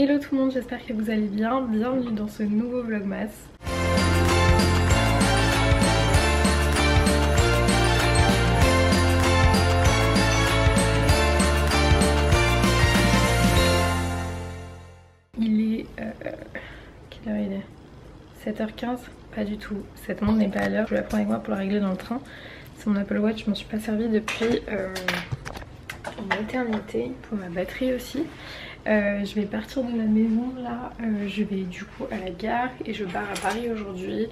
Hello tout le monde, j'espère que vous allez bien. Bienvenue dans ce nouveau vlogmas. Il est... quelle heure il est? 7h15? Pas du tout, cette montre n'est pas à l'heure. Je vais la prendre avec moi pour la régler dans le train. C'est mon Apple Watch, je m'en suis pas servi depuis une éternité. Pour ma batterie aussi. Je vais partir de la maison là, je vais du coup à la gare et je pars à Paris aujourd'hui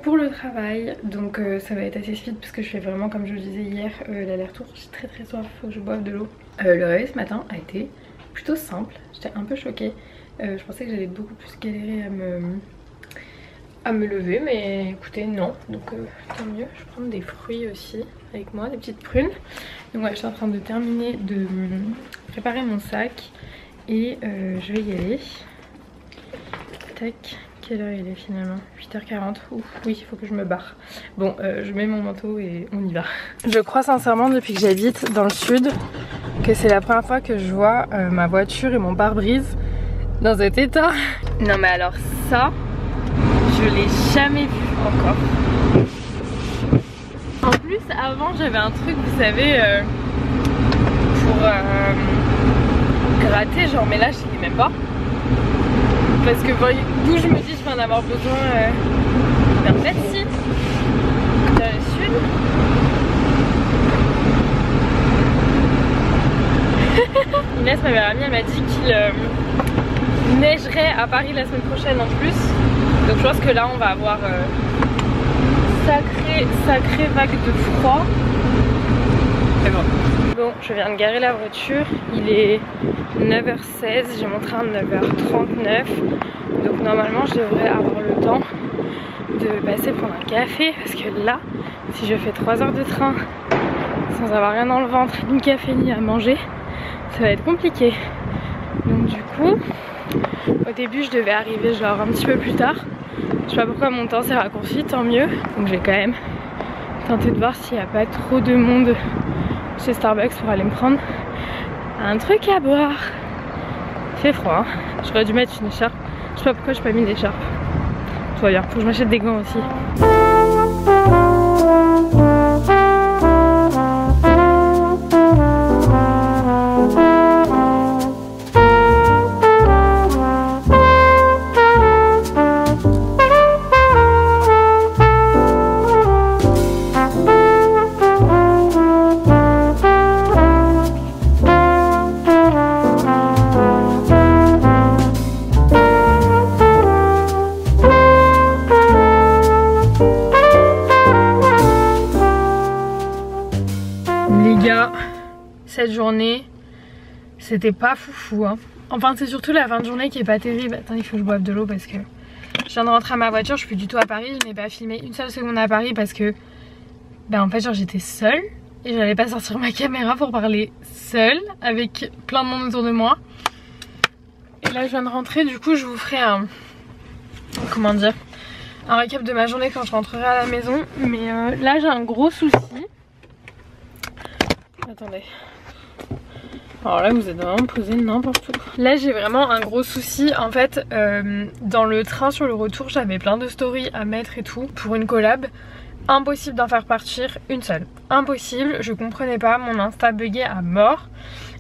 pour le travail. Donc ça va être assez speed parce que je fais vraiment, comme je le disais hier, l'aller-retour. J'ai très soif, faut que je boive de l'eau. Le réveil ce matin a été plutôt simple, j'étais un peu choquée. Je pensais que j'allais beaucoup plus galérer à me lever, mais écoutez non, donc tant mieux. Je vais prendre des fruits aussi avec moi, des petites prunes. Donc ouais, je suis en train de terminer de préparer mon sac et je vais y aller. Tac, quelle heure il est finalement? 8h40, ouf, oui, il faut que je me barre. Bon, je mets mon manteau et on y va. Je crois sincèrement depuis que j'habite dans le sud que c'est la première fois que je vois ma voiture et mon pare-brise dans cet état. Non mais alors ça, je l'ai jamais vu encore. En plus avant j'avais un truc, vous savez, pour gratter genre, mais là je l'ai même pas. Parce que d'où je me dis je vais en avoir besoin ben en fait si, dans le sud. Inès, ma meilleure amie, elle m'a dit qu'il neigerait à Paris la semaine prochaine en plus. Donc je pense que là on va avoir sacrée vague de froid. Mais bon. Bon, je viens de garer la voiture, il est 9h16, j'ai mon train de 9h39. Donc normalement je devrais avoir le temps de passer prendre un café. Parce que là, si je fais 3 heures de train sans avoir rien dans le ventre, ni café ni à manger, ça va être compliqué. Donc du coup, au début je devais arriver genre un petit peu plus tard. Je sais pas pourquoi mon temps s'est raccourci, tant mieux. Donc je vais quand même tenter de voir s'il n'y a pas trop de monde chez Starbucks pour aller me prendre un truc à boire. Il fait froid, hein. J'aurais dû mettre une écharpe. Je sais pas pourquoi j'ai pas mis d'écharpe. Tout va bien, faut que je m'achète des gants aussi. Cette journée, c'était pas foufou, hein. Enfin, c'est surtout la fin de journée qui est pas terrible. Attendez, il faut que je boive de l'eau parce que je viens de rentrer à ma voiture, je suis plus du tout à Paris. Je n'ai pas filmé une seule seconde à Paris parce que, ben en fait, genre j'étais seule et j'allais pas sortir ma caméra pour parler seule avec plein de monde autour de moi. Et là, je viens de rentrer, du coup, je vous ferai un, comment dire, un récap de ma journée quand je rentrerai à la maison. Mais là, j'ai un gros souci. Attendez. Alors là vous êtes vraiment posé n'importe où. Là j'ai vraiment un gros souci. En fait dans le train sur le retour j'avais plein de stories à mettre et tout pour une collab. Impossible d'en faire partir une seule. Impossible, je comprenais pas, mon Insta buguait à mort.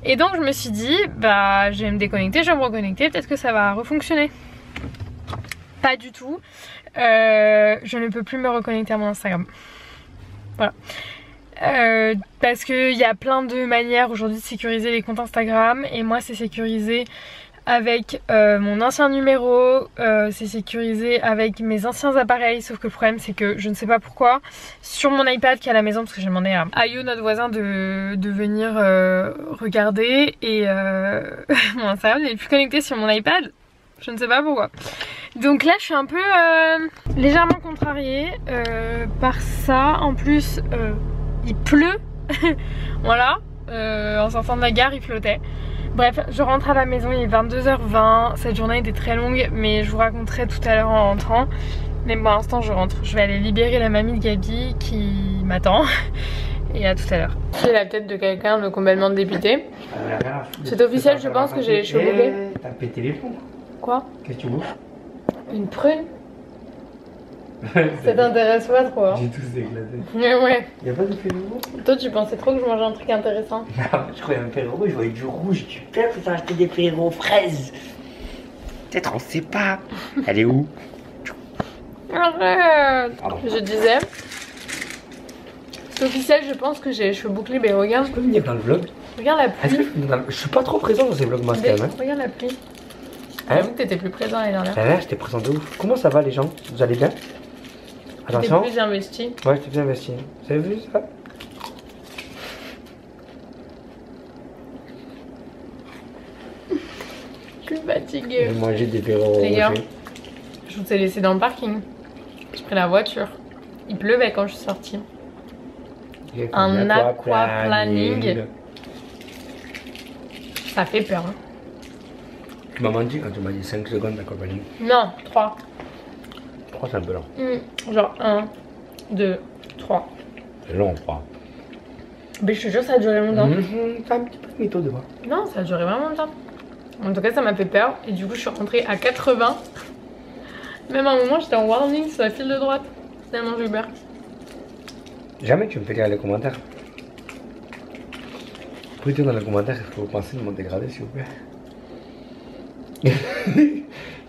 Et donc je me suis dit bah je vais me déconnecter, je vais me reconnecter, peut-être que ça va refonctionner. Pas du tout. Je ne peux plus me reconnecter à mon Instagram. Voilà. Parce qu'il y a plein de manières aujourd'hui de sécuriser les comptes Instagram et moi c'est sécurisé avec mon ancien numéro, c'est sécurisé avec mes anciens appareils, sauf que le problème c'est que je ne sais pas pourquoi sur mon iPad qui est à la maison, parce que j'ai demandé à Ayo, notre voisin, de venir regarder et mon Instagram n'est plus connecté sur mon iPad, je ne sais pas pourquoi. Donc là je suis un peu légèrement contrariée par ça. En plus il pleut. Voilà, en sortant de la gare il flottait. Bref, je rentre à la maison, il est 22h20. Cette journée était très longue, mais je vous raconterai tout à l'heure en rentrant. Mais pour l'instant je rentre, je vais aller libérer la mamie de Gabi qui m'attend. Et à tout à l'heure. J'ai la tête de quelqu'un de complètement dépité. C'est officiel, je pense que j'ai les cheveux bouclés. T'as pété les plombs. Quoi? Qu'est-ce que tu bouffes? Une prune? Ça t'intéresse pas trop, hein? J'ai tous éclaté. Mais ouais. Y'a pas de Ferrero? Toi, tu pensais trop que je mangeais un truc intéressant? Non, je croyais un Ferrero, je voyais du rouge. Tu peux faut acheter des Ferrero fraises. Peut-être on sait pas. Elle est où? Arrête! Pardon. Je disais. C'est officiel, je pense que j'ai les cheveux bouclés, mais regarde. Tu peux venir dans le vlog? Regarde la Est-ce que pluie. je suis pas trop présent dans ces vlogs moi quand même. Hein. Regarde la pluie. Hein? T'étais plus présent l'année dernière. Là, j'étais présent de ouf. Comment ça va les gens? Vous allez bien? T'étais Attention. plus investi. Ouais, j'étais bien investi. Vous avez vu ça? Je suis fatiguée. J'ai mangé des Ferrero Les gars, Rocher. je vous ai laissé dans le parking. J'ai pris la voiture. Il pleuvait quand je suis sortie. J'ai fait Un aquaplaning. aquaplaning. Ça fait peur. Hein. Tu m'as menti quand tu m'as dit 5 secondes d'aquaplaning. Non, 3. 3 c'est un peu long. Genre 1, 2, 3. C'est long 3. Mais je te jure, ça a duré longtemps. C'est un petit peu de mytho de voir. Non, ça a duré vraiment longtemps. En tout cas, ça m'a fait peur. Et du coup, je suis rentrée à 80. Même à un moment, j'étais en warning sur la file de droite. Tellement j'ai eu peur. Jamais tu me fais lire les commentaires. Vous pouvez dire dans les commentaires ce que vous pensez de mon dégradé s'il vous plaît.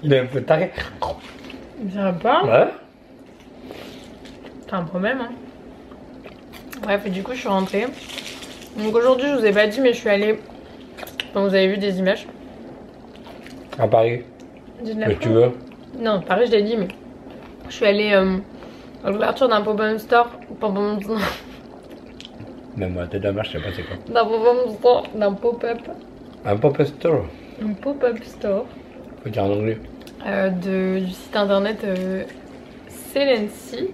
Il est un peu taré. Ça va pas? Ouais. T'as un problème, hein. Bref, et du coup, je suis rentrée. Donc aujourd'hui, je vous ai pas dit, mais je suis allée. Enfin, vous avez vu des images. À Paris. Dites-la Que tu veux. Non, Paris, je l'ai dit, mais. Je suis allée à l'ouverture d'un pop-up store. Même moi, tête de marche, je sais pas c'est quoi. D'un pop-up store. D'un pop-up. Un pop-up store. Un pop-up store. Faut dire en anglais. Du site internet Celency,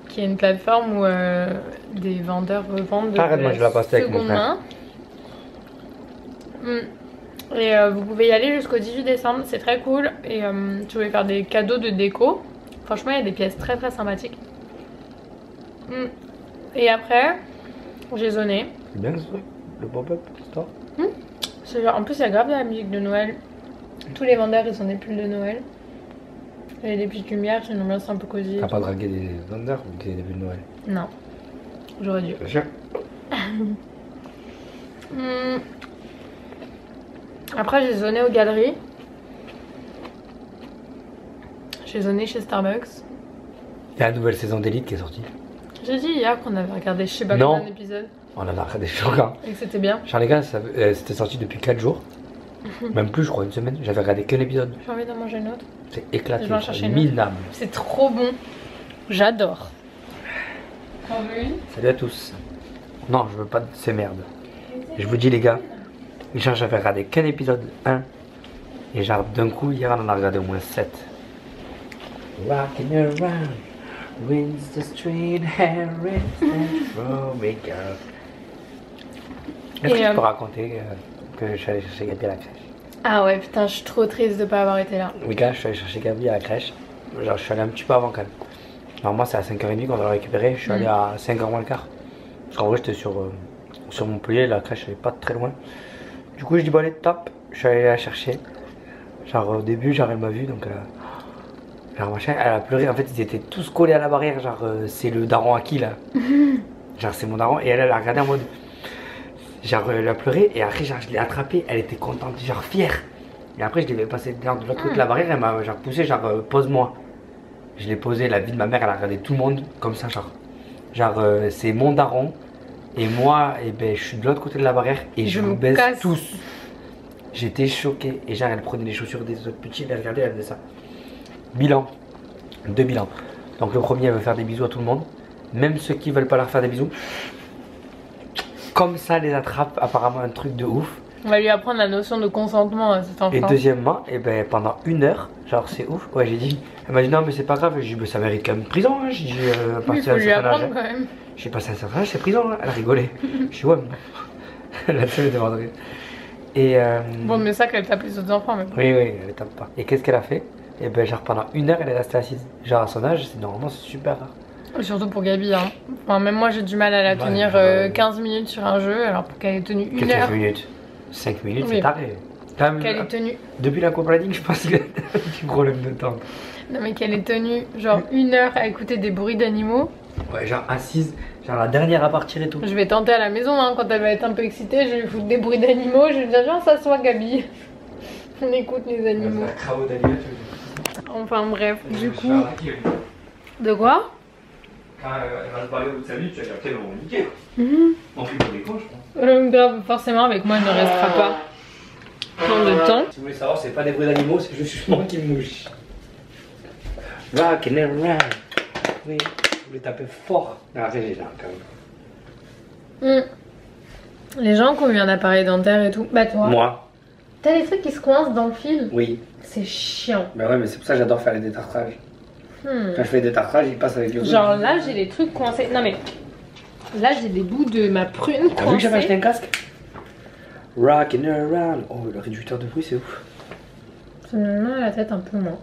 qui est une plateforme où des vendeurs revendent de Arrête, moi, je vais la passer avec mon seconde frère. main. Et vous pouvez y aller jusqu'au 18 décembre, c'est très cool. Et tu veux faire des cadeaux de déco. Franchement, il y a des pièces très très sympathiques. Et après, j'ai zoné. C'est bien ce truc, le pop-up store. Genre, en plus, il y a grave de la musique de Noël. Tous les vendeurs, ils ont des pulls de Noël. Et des petites lumières, c'est une ambiance un peu cosy. T'as pas dragué des vendeurs ou des débuts de Noël? Non, j'aurais dû. C'est sûr. Après, j'ai zoné aux galeries. J'ai zoné chez Starbucks. Il y a la nouvelle saison d'Elite qui est sortie. J'ai dit hier qu'on avait regardé je sais pas Non. combien d'épisodes On en a regardé choquant. et que c'était bien. Genre les gars, c'était sorti depuis 4 jours. Même plus, je crois, une semaine. J'avais regardé qu'un épisode. J'ai envie d'en manger une autre. C'est éclaté, Je vais en chercher c'est une autre. minable. C'est trop bon. J'adore. T'en veux une? Salut à tous. Non, je veux pas de ces merdes. Je vous dis les gars, genre j'avais regardé qu'un épisode 1. Et genre d'un coup, hier on en a regardé au moins 7. Walking around, winds the street, Harry, throw me girl. Est-ce que Et, je peux raconter que je suis allé chercher Gabi à la crèche? Ah ouais, putain, je suis trop triste de pas avoir été là. Oui, gars, je suis allé chercher Gabi à la crèche. Genre, je suis allé un petit peu avant quand même. Normalement, c'est à 5h30 qu'on doit la récupérer. Je suis allé à 5h moins le quart. Parce qu'en vrai, j'étais sur Montpellier, la crèche elle est pas très loin. Du coup, je dis, bon, allez, top. Je suis allé la chercher. Genre, au début, genre, elle m'a vu, donc. Genre, machin, elle a pleuré. En fait, ils étaient tous collés à la barrière. Genre, c'est le daron à qui là? Genre, c'est mon daron. Et elle a regardé en mode. Genre, elle a pleuré. Et après, genre, je l'ai attrapée. Elle était contente, genre, fière. Et après, je l'ai passé de l'autre côté de la barrière. Elle m'a genre poussé, genre, pose-moi. Je l'ai posé, la vie de ma mère, elle a regardé tout le monde comme ça, genre. Genre, c'est mon daron. Et moi, et ben, je suis de l'autre côté de la barrière. Et je vous baise casse. tous. J'étais choqué. Et genre, elle prenait les chaussures des autres petits. Elle regardait, elle faisait ça. Bilan. 2 bilans. Donc, le premier, elle veut faire des bisous à tout le monde. Même ceux qui veulent pas leur faire des bisous. Comme ça, elle les attrape. Apparemment, un truc de ouf. On va lui apprendre la notion de consentement à cet enfant. Et deuxièmement, et ben, pendant 1 heure, genre c'est ouf, ouais j'ai dit, elle m'a dit non mais c'est pas grave, j'ai dit bah, ça mérite quand même prison, hein. J'ai dit Oui, il faut lui apprendre quand même. J'ai passé un certain âge, c'est prison, hein. Elle a rigolé. Je suis ouais, mais la seule était morte de rire. Et Bon, mais ça qu'elle tape les autres enfants, mais bon. oui, elle les tape pas. Et qu'est-ce qu'elle a fait? Et ben genre pendant 1 heure, elle est restée assise. Genre à son âge, normalement c'est super rare. Surtout pour Gabi, hein. Enfin, même moi j'ai du mal à la Ouais, tenir ouais. 15 minutes sur un jeu, alors pour qu'elle ait tenu 1 Qu'est-ce que heure. 5 minutes 5 minutes, Oui. c'est taré. qu'elle est tenue. Depuis l'aquaplaning, je pense qu'il y a un petit problème de temps. Non mais qu'elle est tenue genre 1 heure à écouter des bruits d'animaux. Ouais, genre assise, genre la dernière à partir et tout. Je vais tenter à la maison hein, quand elle va être un peu excitée, je vais lui foutre des bruits d'animaux, je vais lui dire viens s'assois Gabi. On écoute les animaux. Enfin bref, du coup... De quoi? Quand elle va se parler au bout de sa vie, tu vas dire qu'elle va vous niquer. On fait pour des cons, je pense. Grave, forcément avec moi elle ne restera pas tant de temps. Si vous voulez savoir, c'est pas des bruits d'animaux, c'est juste moi qui me mouche. Rockin' around. Oui, vous voulez taper fort. Non, c'est les gens quand même. Les gens qui ont eu un appareil dentaire et tout. Bah toi. Moi? T'as des trucs qui se coincent dans le fil? Oui. C'est chiant. Bah ouais, mais c'est pour ça que j'adore faire les détartrages. Quand je fais des détartrages, ils passent avec le genre là, j'ai les trucs coincés. Non mais. Là, j'ai des bouts de ma prune coincée. T'as vu que j'avais acheté un casque? Rockin' around. Oh, le réducteur de bruit, c'est ouf. Ça me met la tête un peu moins.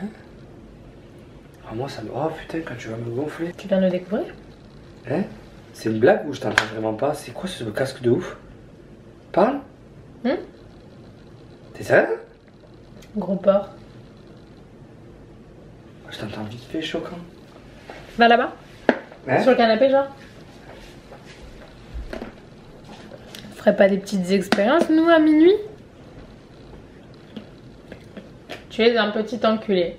Hein? Ah, moi, ça me. Oh putain, quand tu vas me gonfler. Tu viens de le découvrir? Hein? C'est une blague ou je t'entends vraiment pas? C'est quoi ce casque de ouf? Parle? T'es sérieux? Gros porc. Je t'entends vite fait, choquant. Va là-bas. Hein? Sur le canapé, genre. On ferait pas des petites expériences, nous, à minuit? Tu es un petit enculé.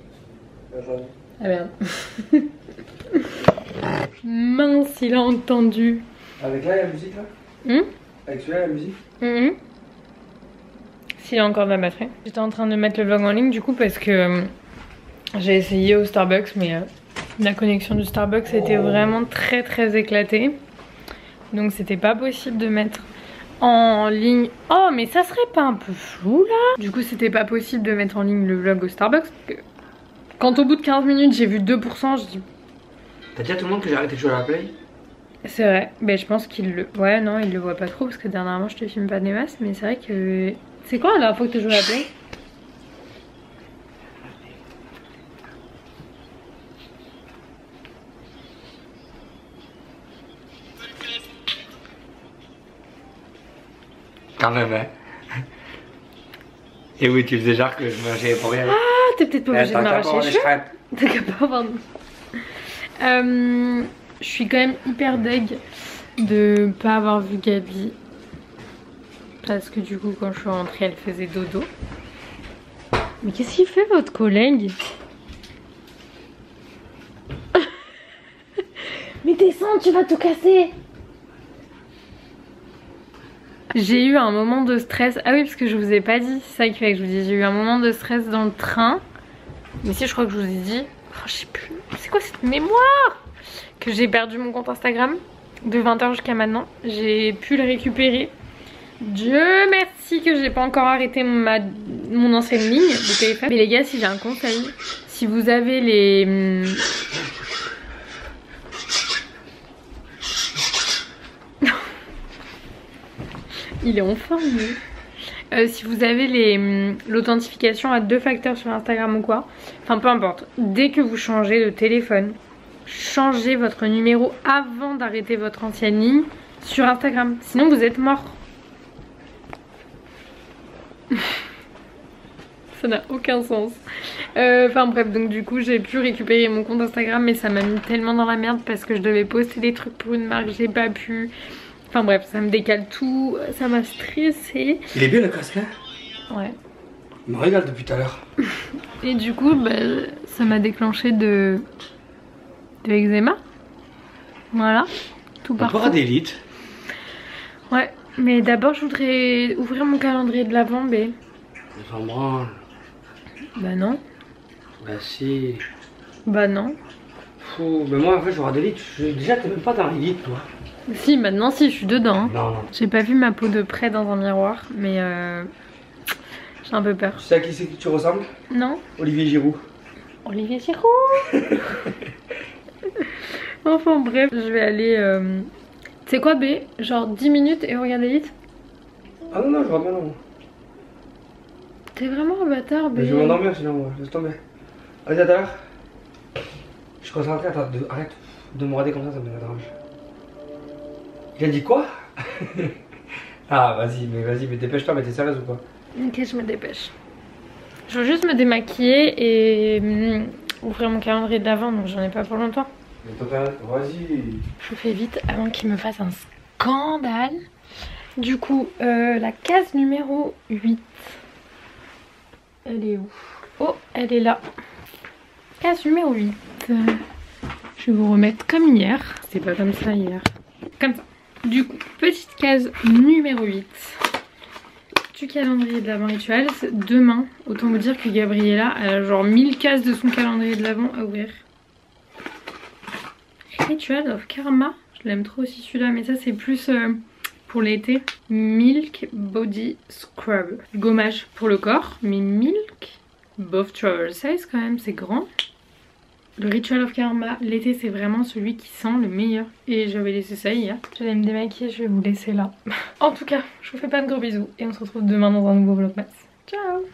Ah merde. Mince, il a entendu. Avec là, il y a la musique là? Avec celui-là, la musique? S'il y a encore de la batterie. J'étais en train de mettre le vlog en ligne du coup parce que j'ai essayé au Starbucks mais la connexion du Starbucks était vraiment très éclatée. Donc c'était pas possible de mettre en ligne. Oh mais ça serait pas un peu flou là? Du coup c'était pas possible de mettre en ligne le vlog au Starbucks. Quand au bout de 15 minutes j'ai vu 2%, je dis... T'as dit à tout le monde que j'ai arrêté de jouer à la play? C'est vrai, mais je pense qu'il le... Ouais non il le voit pas trop parce que dernièrement je te filme pas des masses. Mais c'est vrai que... C'est quoi la dernière fois que tu joues à la play? Quand même, hein. Et oui, tu faisais genre que je mangeais pour rien. Ah, t'es peut-être pas obligé de m'arracher les cheveux. T'as qu'à pas avoir... Je suis quand même hyper deg de pas avoir vu Gabi. Parce que du coup, quand je suis rentrée, elle faisait dodo. Mais qu'est-ce qu'il fait, votre collègue? Mais descends, tu vas tout casser. J'ai eu un moment de stress. Ah oui, parce que je vous ai pas dit. C'est ça qui fait que je vous dis. J'ai eu un moment de stress dans le train. Mais si, je crois que je vous ai dit. Oh, je sais plus. C'est quoi cette mémoire? Que j'ai perdu mon compte Instagram de 20h jusqu'à maintenant. J'ai pu le récupérer. Dieu merci que j'ai pas encore arrêté mon ancienne ligne de téléphone. Mais les gars, si j'ai un conseil, si vous avez les... Il est en forme, lui. Si vous avez l'authentification à 2 facteurs sur Instagram ou quoi, enfin peu importe, dès que vous changez de téléphone, changez votre numéro avant d'arrêter votre ancienne ligne sur Instagram. Sinon vous êtes mort. Ça n'a aucun sens. Enfin bref, donc du coup j'ai pu récupérer mon compte Instagram, mais ça m'a mis tellement dans la merde parce que je devais poster des trucs pour une marque, j'ai pas pu. Enfin bref, ça me décale tout, ça m'a stressée. Il est bien le casque là? Ouais. Il me régale depuis tout à l'heure. Et du coup, bah, ça m'a déclenché de eczéma. Voilà, tout partout. Encore d'élite. Ouais, mais d'abord je voudrais ouvrir mon calendrier de l'Avent, mais... On s'en branle. Bah non. Bah si. Bah non. Fou, mais moi en fait j'aurai d'élite. Déjà t'es même pas dans l'élite toi. Si, maintenant si, je suis dedans. Non, non. J'ai pas vu ma peau de près dans un miroir, mais j'ai un peu peur. Tu sais à qui c'est que tu ressembles? Non. Olivier Giroud. Olivier Giroud. Enfin bref, je vais aller... C'est quoi B? Genre 10 minutes et on regarde Elite? Ah non, non, je reviens non. T'es vraiment un bâtard B. Mais je vais m'endormir sinon, moi. Laisse tomber. Allez, à tout à l'heure. Je suis concentré, attends, arrête de me regarder comme ça me dérange. Il a dit quoi? Ah, vas-y, mais dépêche-toi, mais t'es sérieuse ou quoi? Ok, je me dépêche. Je veux juste me démaquiller et ouvrir mon calendrier de l'avant, donc j'en ai pas pour longtemps. Vas-y. Je fais vite avant qu'il me fasse un scandale. Du coup, la case numéro 8. Elle est où? Oh, elle est là. Case numéro 8. Je vais vous remettre comme hier. C'est pas comme ça hier. Comme ça. Du coup, petite case numéro 8 du calendrier de l'Avent Rituals. Demain, autant vous dire que Gabriella a genre 1000 cases de son calendrier de l'Avent à ouvrir. Ritual of Karma. Je l'aime trop aussi celui-là, mais ça c'est plus pour l'été. Milk Body Scrub. Gommage pour le corps, mais Milk Both Travel Size quand même, c'est grand. Le Ritual of Karma, l'été c'est vraiment celui qui sent le meilleur. Et j'avais laissé ça hier. Je vais me démaquiller, je vais vous laisser là. En tout cas, je vous fais pas de gros bisous et on se retrouve demain dans un nouveau vlogmas. Ciao!